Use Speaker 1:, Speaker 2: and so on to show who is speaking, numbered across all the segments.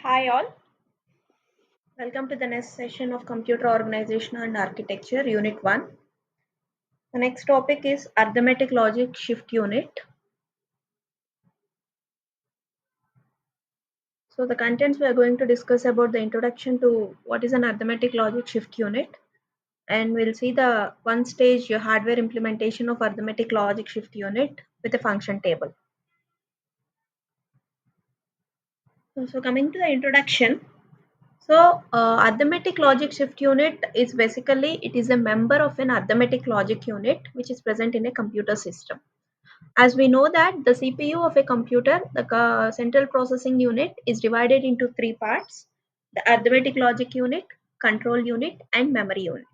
Speaker 1: Hi all, welcome to the next session of Computer Organization and Architecture, Unit 1. The next topic is Arithmetic Logic Shift Unit. So the contents we are going to discuss about the introduction to what is an Arithmetic Logic Shift Unit, and we'll see the one stage hardware implementation of Arithmetic Logic Shift Unit with a function table. So coming to the introduction, arithmetic logic shift unit is basically it is a member of an arithmetic logic unit which is present in a computer system. As we know that the CPU of a computer, the central processing unit, is divided into three parts: the arithmetic logic unit, control unit, and memory unit.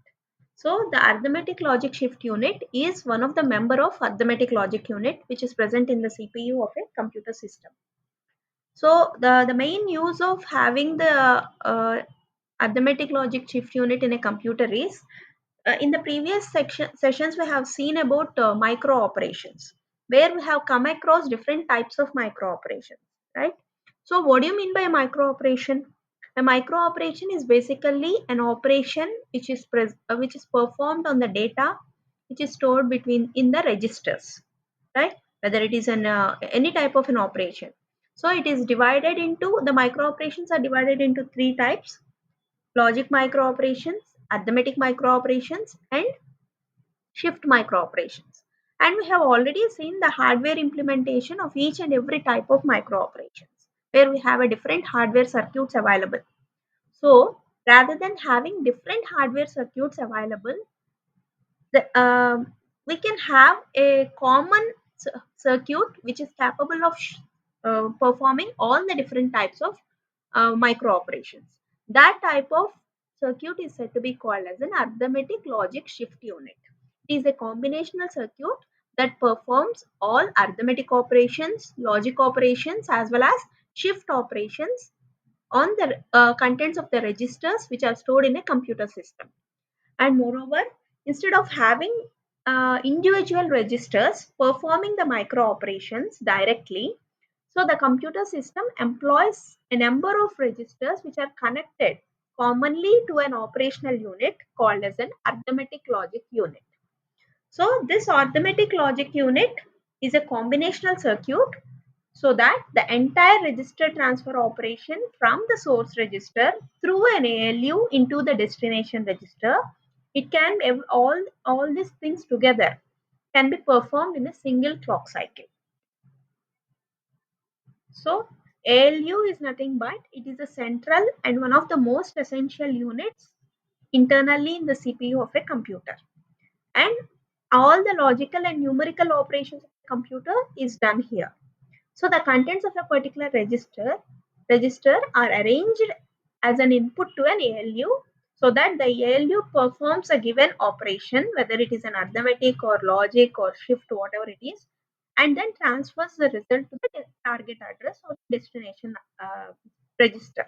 Speaker 1: So the arithmetic logic shift unit is one of the member of arithmetic logic unit which is present in the CPU of a computer system. So the main use of having the arithmetic logic shift unit in a computer is in the previous sessions we have seen about micro operations, where we have come across different types of micro operations, right? So what do you mean by a micro operation? A micro operation is basically an operation which is performed on the data which is stored between in the registers, right? Whether it is an any type of an operation. So it is divided into the micro operations are divided into three types: logic micro operations, arithmetic micro operations, and shift micro operations. And we have already seen the hardware implementation of each and every type of micro operations, where we have a different hardware circuits available. So rather than having different hardware circuits available, we can have a common circuit which is capable of performing all the different types of micro operations. That type of circuit is said to be called as an arithmetic logic shift unit. It is a combinational circuit that performs all arithmetic operations, logic operations, as well as shift operations on the contents of the registers which are stored in a computer system. And moreover, instead of having individual registers performing the micro operations directly, so the computer system employs a number of registers which are connected commonly to an operational unit called as an arithmetic logic unit. So this arithmetic logic unit is a combinational circuit, so that the entire register transfer operation from the source register through an ALU into the destination register, it can all these things together can be performed in a single clock cycle. So ALU is nothing but it is a central and one of the most essential units internally in the CPU of a computer, and all the logical and numerical operations of the computer is done here. So the contents of a particular register are arranged as an input to an ALU, so that the ALU performs a given operation, whether it is an arithmetic or logic or shift, whatever it is, and then transfers the result to the target address or destination register.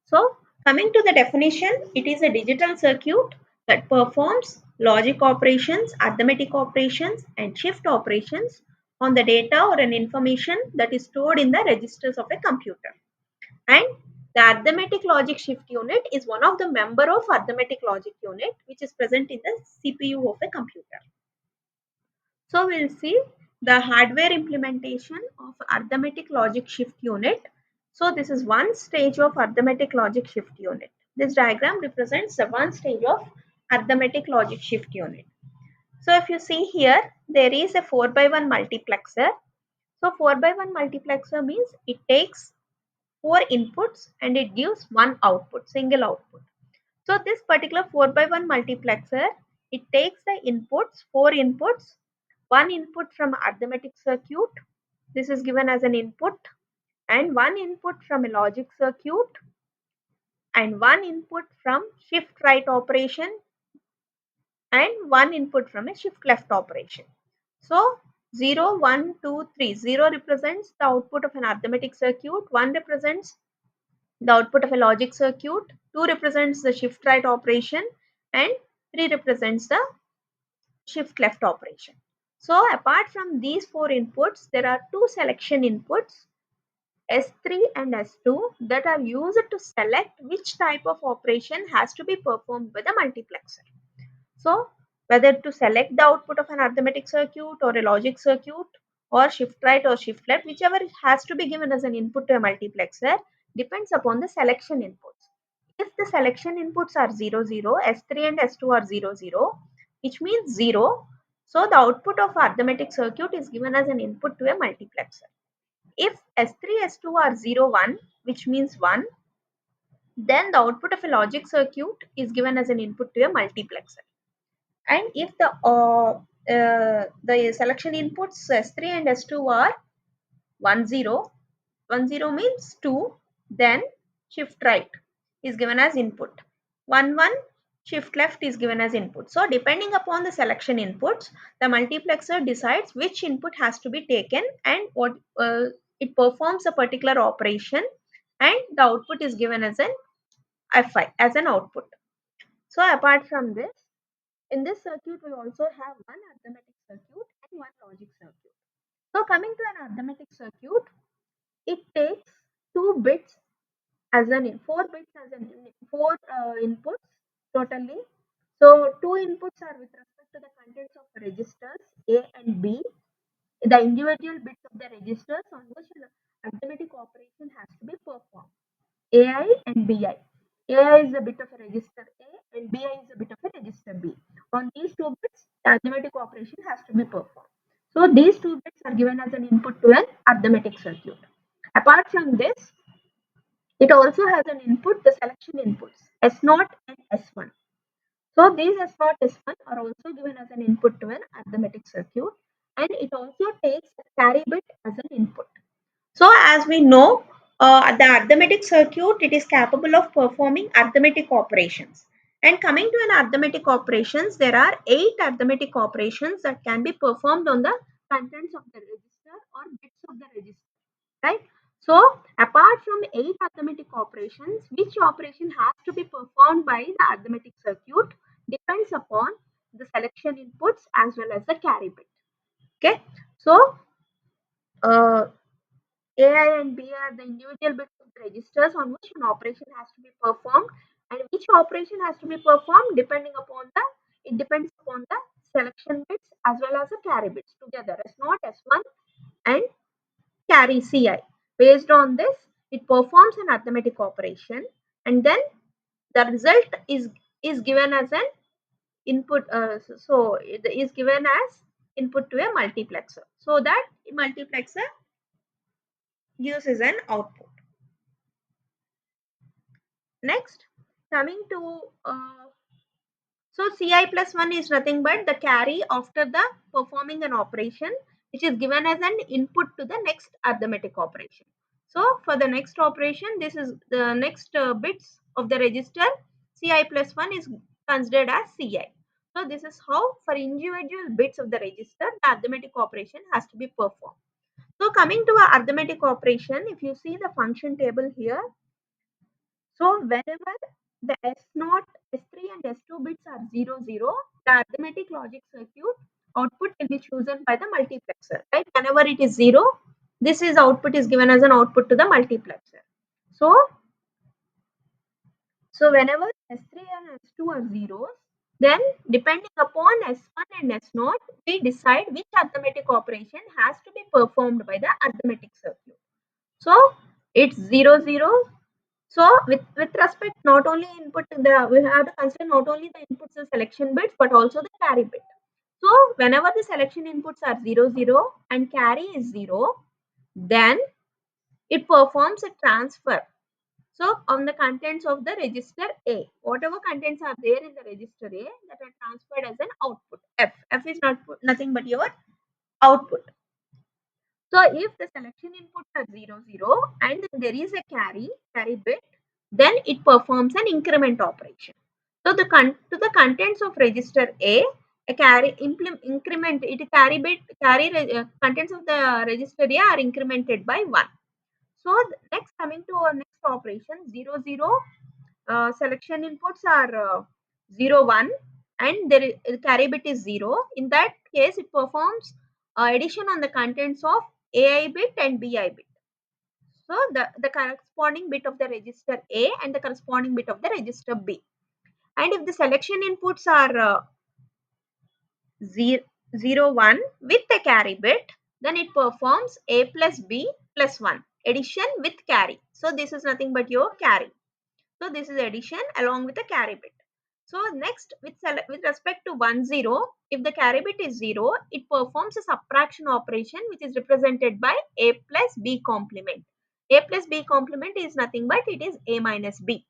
Speaker 1: So coming to the definition, it is a digital circuit that performs logic operations, arithmetic operations, and shift operations on the data or an information that is stored in the registers of a computer. And the arithmetic logic shift unit is one of the member of arithmetic logic unit which is present in the CPU of a computer. So we'll see the hardware implementation of arithmetic logic shift unit. So this is one stage of arithmetic logic shift unit. This diagram represents the one stage of arithmetic logic shift unit. So if you see here, there is a 4 by 1 multiplexer. So 4 by 1 multiplexer means it takes 4 inputs and it gives one output, single output. So this particular 4 by 1 multiplexer, it takes the inputs, 4 inputs, one input from arithmetic circuit, this is given as an input, and one input from a logic circuit, and one input from shift right operation, and one input from a shift left operation. So 0, 1, 2, 3. 0 represents the output of an arithmetic circuit, 1 represents the output of a logic circuit, 2 represents the shift right operation, and 3 represents the shift left operation. So apart from these 4 inputs, there are 2 selection inputs. S3 and S2 that are used to select which type of operation has to be performed by the multiplexer. So whether to select the output of an arithmetic circuit or a logic circuit or shift right or shift left, whichever has to be given as an input to a multiplexer depends upon the selection inputs. If the selection inputs are 0, 0, S3 and S2 are 0, 0, which means 0, so the output of arithmetic circuit is given as an input to a multiplexer. If S3, S2 are 0, 1, which means 1, then the output of a logic circuit is given as an input to a multiplexer. And if the selection inputs S3 and S2 are 1, 0, 1, 0 means 2, then shift right is given as input. 1, 1, shift left is given as input. So depending upon the selection inputs, the multiplexer decides which input has to be taken and what it performs a particular operation, and the output is given as an Fi as an output. So apart from this, in this circuit we also have one arithmetic circuit and one logic circuit. So coming to an arithmetic circuit, it takes 2 bits as an 4 bits as an four inputs totally. So two inputs are with respect to the contents of registers A and B, the individual bits of the registers on which an arithmetic operation has to be performed. AI and BI. AI is a bit of a register A and BI is a bit of a register B. On these 2 bits, the arithmetic operation has to be performed. So these 2 bits are given as an input to an arithmetic circuit. Apart from this, it also has an input, the selection inputs S0 and S1. So these S0, S1 are also given as an input to an arithmetic circuit, and it also takes a carry bit as an input. So as we know, the arithmetic circuit, it is capable of performing arithmetic operations. And coming to an arithmetic operations, there are 8 arithmetic operations that can be performed on the contents of the register or bits of the register, right? So apart from 8 arithmetic operations, which operation has to be performed by the arithmetic circuit depends upon the selection inputs as well as the carry bit. Okay, so uh, AI and B are the individual bits of the registers on which an operation has to be performed, and which operation has to be performed depending upon the it depends upon the selection bits as well as the carry bits together as not S1 and carry Ci. Based on this, it performs an arithmetic operation, and then the result is given as an input. So it is given as input to a multiplexer. So that multiplexer gives as an output. Next, coming to so Ci plus 1 is nothing but the carry after the performing an operation, which is given as an input to the next arithmetic operation. So for the next operation, this is the next bits of the register. Ci plus 1 is considered as Ci. So this is how for individual bits of the register, the arithmetic operation has to be performed. So coming to a arithmetic operation, if you see the function table here, so whenever the S0, S3 and S2 bits are 0, 0, the arithmetic logic circuit output will be chosen by the multiplexer, right? Whenever it is 0, this is output is given as an output to the multiplexer. So, so whenever S3 and S2 are zeros, then depending upon S1 and S0, we decide which arithmetic operation has to be performed by the arithmetic circuit. So it's 0, 0. So with respect not only input we have to consider not only the inputs and selection bits but also the carry bit. So whenever the selection inputs are 0, 0 and carry is 0, then it performs a transfer. So on the contents of the register A, whatever contents are there in the register A that are transferred as an output F. F is nothing but your output. So if the selection inputs are 0, 0 and there is a carry bit, then it performs an increment operation. So to the contents of register a carry increment it carry bit contents of the register A are incremented by 1. So next coming to our next operation 0, 0 selection inputs are 0, 1 and the carry bit is 0. In that case it performs addition on the contents of AI bit and BI bit. So the corresponding bit of the register A and the corresponding bit of the register B. And if the selection inputs are 0, 1 with a carry bit, then it performs A plus B plus 1, addition with carry. So this is nothing but your carry. So this is addition along with the carry bit. So next, with respect to 1, 0, if the carry bit is 0, it performs a subtraction operation which is represented by A plus B complement. A plus B complement is nothing but it is A minus B.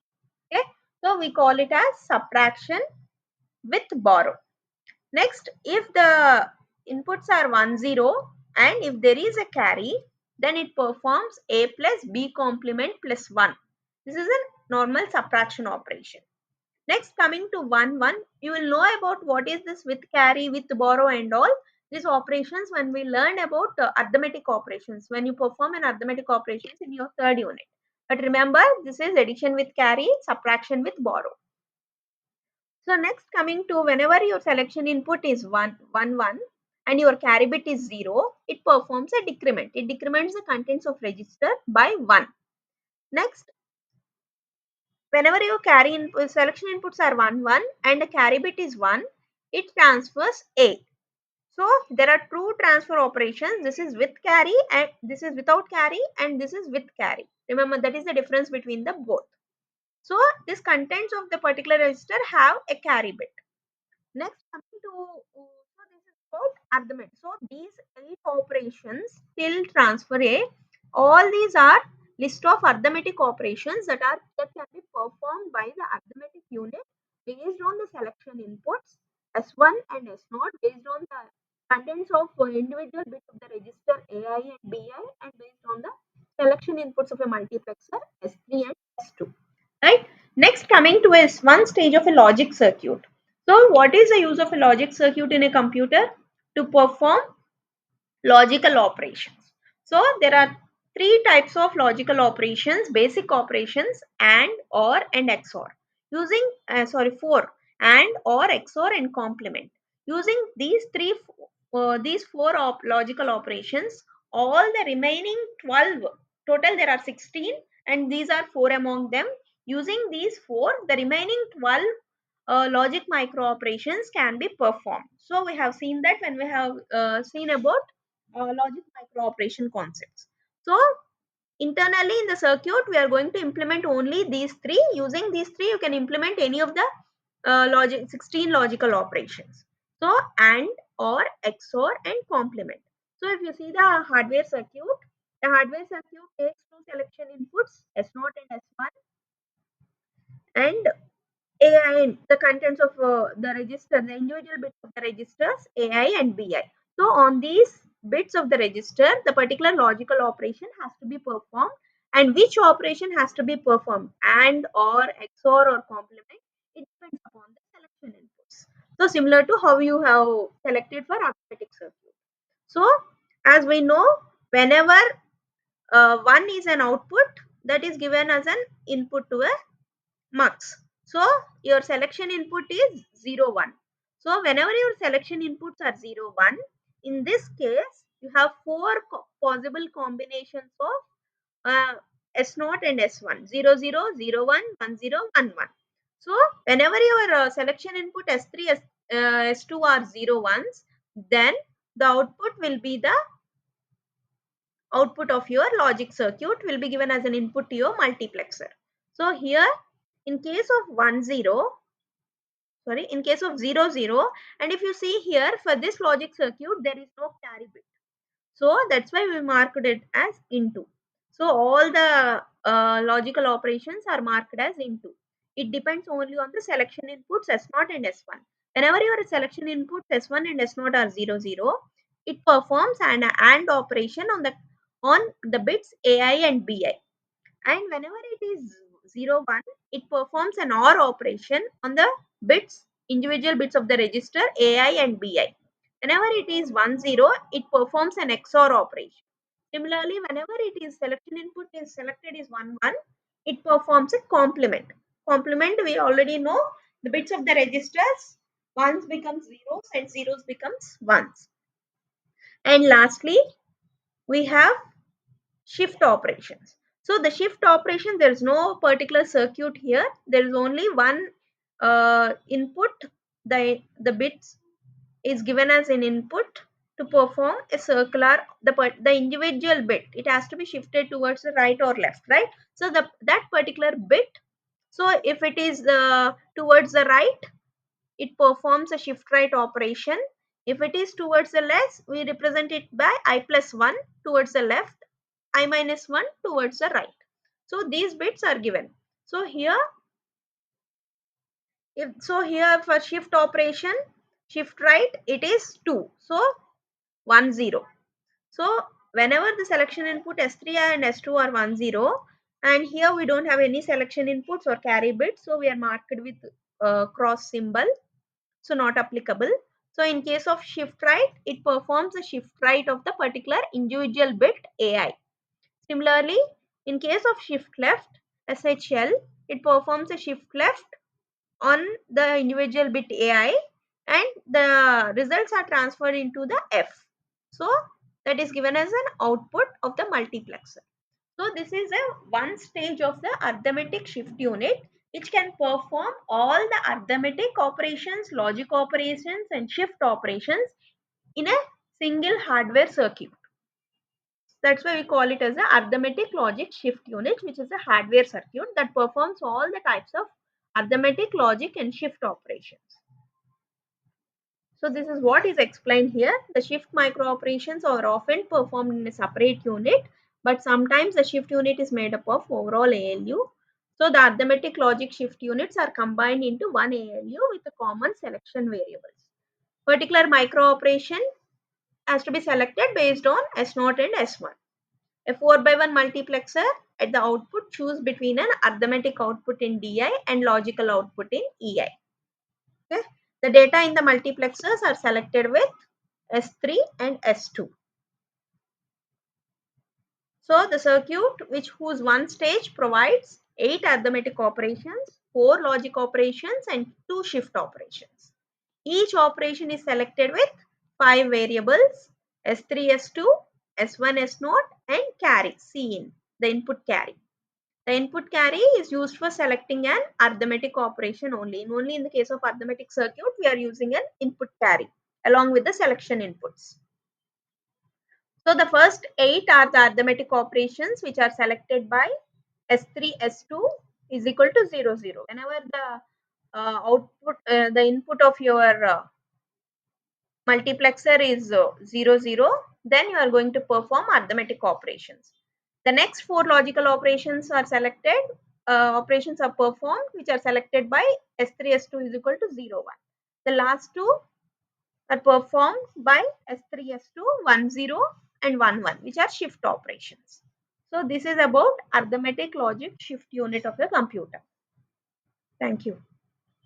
Speaker 1: Okay, so we call it as subtraction with borrow. Next, if the inputs are 1, 0 and if there is a carry, then it performs A plus B complement plus 1. This is a normal subtraction operation. Next, coming to 1, 1, you will know about what is this with carry, with borrow and all. These operations when we learn about arithmetic operations, when you perform an arithmetic operations in your third unit. But remember, this is addition with carry, subtraction with borrow. So next, coming to whenever your selection input is 1, 1, 1 and your carry bit is 0, it performs a decrement. It decrements the contents of register by 1. Next, whenever your selection inputs are 1, 1 and the carry bit is 1, it transfers A. So there are two transfer operations. This is with carry and this is without carry and this is with carry. Remember, that is the difference between the both. So this contents of the particular register have a carry bit. Next, coming to so this is about arithmetic. So these 8 operations till transfer A, all these are list of arithmetic operations that can be performed by the arithmetic unit based on the selection inputs S1 and S0 based on the contents of individual bits of the register AI and BI and based on the selection inputs of a multiplexer S3 and S2. Right. Next, coming to is one stage of a logic circuit. So what is the use of a logic circuit in a computer? To perform logical operations. So there are three types of logical operations: basic operations, AND, OR and XOR. Using four: AND, OR, XOR and complement. Using these four logical operations, all the remaining 12, total there are 16 and these are 4 among them. Using these 4, the remaining 12 logic micro operations can be performed. So we have seen that when we have seen about logic micro operation concepts. So internally in the circuit, we are going to implement only these three. Using these three, you can implement any of the 16 logical operations. So AND, OR, XOR and complement. So if you see the hardware circuit, the hardware circuit takes two selection inputs S0 and S1 and AI and the contents of the register, the individual bits of the registers AI and BI. So on these bits of the register, the particular logical operation has to be performed, and which operation has to be performed, AND or XOR or complement, it depends upon the selection inputs. So similar to how you have selected for arithmetic circuit. So as we know, whenever 1 is an output, that is given as an input to a mux. So your selection input is 0, 1. So whenever your selection inputs are 0, 1, in this case you have four possible combinations of S0 and S1, 0, 0, 0, 1, 1, 0, 1, 1. So whenever your selection input S3, S2 are 0, 1s, then the output will be the output of your logic circuit will be given as an input to your multiplexer. So here in case of 1, 0, in case of 0, 0, and if you see here for this logic circuit there is no carry bit. So that's why we marked it as into. So all the logical operations are marked as into. It depends only on the selection inputs S0 and S1. Whenever your selection inputs S1 and S0 are 0, 0, it performs an AND operation on the bits AI and BI. And whenever it is 0, 1, it performs an OR operation on the individual bits of the register AI and BI. Whenever it is 1, 0, it performs an XOR operation. Similarly, whenever it is selection input is selected is 1, 1, it performs a complement. Complement, we already know the bits of the registers, ones becomes zeros and zeros becomes ones. And lastly, we have shift operations. So the shift operation, there is no particular circuit here. There is only one input. The bits is given as an input to perform a circular, the individual bit, it has to be shifted towards the right or left, right? So that particular bit, so if it is towards the right, it performs a shift right operation. If it is towards the left, we represent it by I plus 1 towards the left, I minus 1 towards the right. So these bits are given. So here, here for shift operation, shift right, it is 2. So 1 0. So whenever the selection input S3 and S2 are 1 0, and here we don't have any selection inputs or carry bits, so we are marked with cross symbol, so not applicable. So in case of shift right, it performs a shift right of the particular individual bit AI. Similarly, in case of shift left, SHL, it performs a shift left on the individual bit AI, and the results are transferred into the F. So that is given as an output of the multiplexer. So this is a one stage of the arithmetic shift unit which can perform all the arithmetic operations, logic operations and shift operations in a single hardware circuit. That's why we call it as a arithmetic logic shift unit, which is a hardware circuit that performs all the types of arithmetic logic and shift operations. So this is what is explained here. The shift micro operations are often performed in a separate unit, but sometimes the shift unit is made up of overall ALU. So the arithmetic logic shift units are combined into one ALU with a common selection variables. Particular micro operation has to be selected based on S0 and S1. A 4x1 multiplexer, at the output, choose between an arithmetic output in DI and logical output in EI. Okay. The data in the multiplexers are selected with S3 and S2. So the circuit whose one stage provides 8 arithmetic operations, 4 logic operations and 2 shift operations. Each operation is selected with 5 variables S3, S2, S1, S0 and carry Cin, the input carry. The input carry is used for selecting an arithmetic operation only. Only in the case of arithmetic circuit, we are using an input carry along with the selection inputs. So the first 8 are the arithmetic operations which are selected by S3, S2 is equal to 0, 0. Whenever the the input of your multiplexer is 0, 0, then you are going to perform arithmetic operations. The next 4 logical operations are selected, operations are performed which are selected by S3, S2 is equal to 0, 1. The last 2 are performed by S3, S2, 1, 0 and 1, 1 which are shift operations. So this is about arithmetic logic shift unit of the computer. Thank you.